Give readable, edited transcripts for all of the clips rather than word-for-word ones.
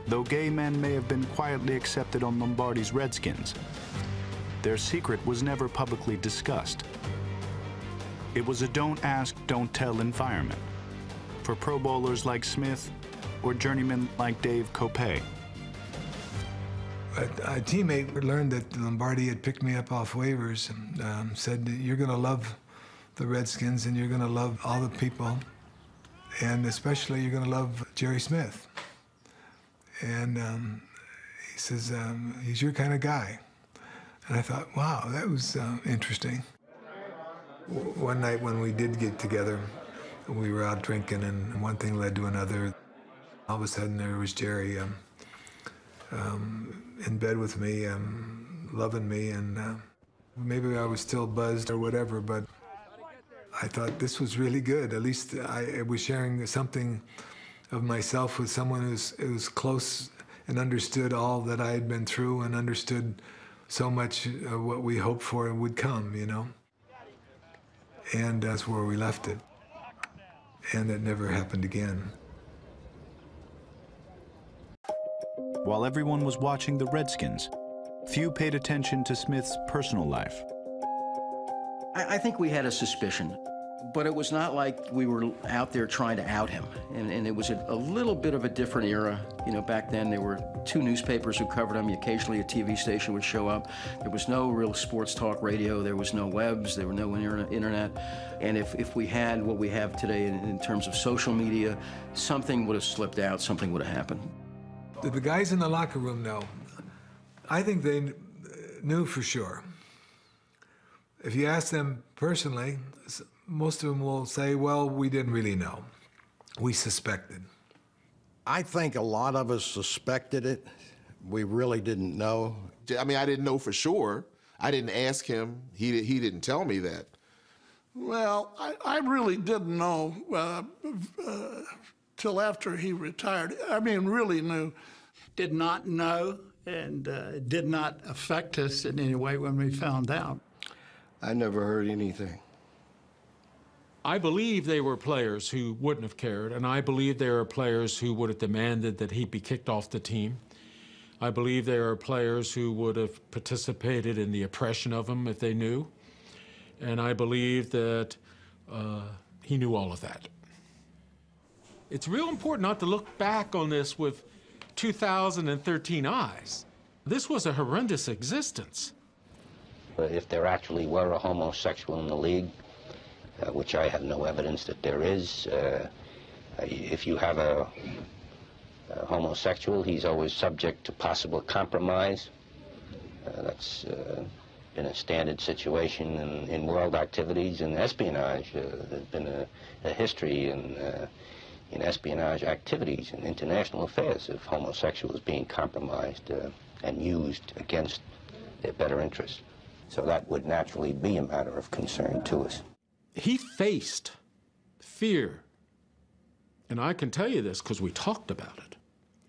Though gay men may have been quietly accepted on Lombardi's Redskins, their secret was never publicly discussed. It was a don't ask, don't tell environment for Pro Bowlers like Smith or journeymen like Dave Kopay. A teammate learned that Lombardi had picked me up off waivers and said, you're going to love the Redskins and you're going to love all the people, and especially you're going to love Jerry Smith. And he says, he's your kind of guy. And I thought, wow, that was interesting. One night when we did get together, we were out drinking and one thing led to another. All of a sudden there was Jerry in bed with me, loving me, and maybe I was still buzzed or whatever, but I thought this was really good. At least I was sharing something of myself with someone who was close and understood all that I had been through and understood so much of what we hoped for would come, you know? And that's where we left it. And it never happened again. While everyone was watching the Redskins, few paid attention to Smith's personal life. I think we had a suspicion, but it was not like we were out there trying to out him. And it was a little bit of a different era. You know, back then there were 2 newspapers who covered him. Occasionally a TV station would show up. There was no real sports talk radio. There was no webs. There were no internet. And if we had what we have today in terms of social media, something would have slipped out, something would have happened. The guys in the locker room know. I think they knew for sure. If you ask them personally, most of them will say, well, we didn't really know. We suspected. I think a lot of us suspected it. We really didn't know. I mean, I didn't know for sure. I didn't ask him. He didn't tell me that. Well, I really didn't know till after he retired. I mean, really knew. Did not know, and it did not affect us in any way when we found out. I never heard anything. I believe they were players who wouldn't have cared, and I believe there are players who would have demanded that he be kicked off the team. I believe there are players who would have participated in the oppression of him if they knew, and I believe that he knew all of that. It's real important not to look back on this with 2013 eyes. This was a horrendous existence. If there actually were a homosexual in the league, which I have no evidence that there is, if you have a homosexual, he's always subject to possible compromise. That's been a standard situation in world activities and espionage. There's been a history in espionage activities and international affairs of homosexuals being compromised and used against their better interests. So that would naturally be a matter of concern to us. He faced fear, and I can tell you this because we talked about it,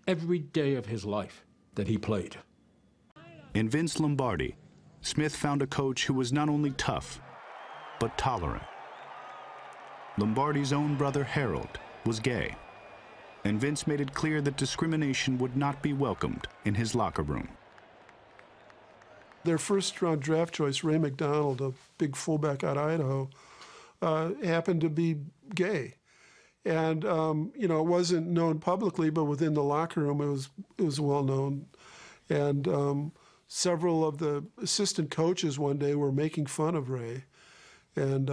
every day of his life that he played. In Vince Lombardi, Smith found a coach who was not only tough, but tolerant. Lombardi's own brother, Harold, was gay, and Vince made it clear that discrimination would not be welcomed in his locker room. Their first-round draft choice, Ray McDonald, a big fullback out of Idaho, happened to be gay. And, you know, it wasn't known publicly, but within the locker room it was well known. And several of the assistant coaches one day were making fun of Ray. And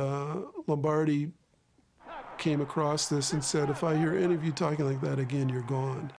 Lombardi came across this and said, if I hear any of you talking like that again, you're gone.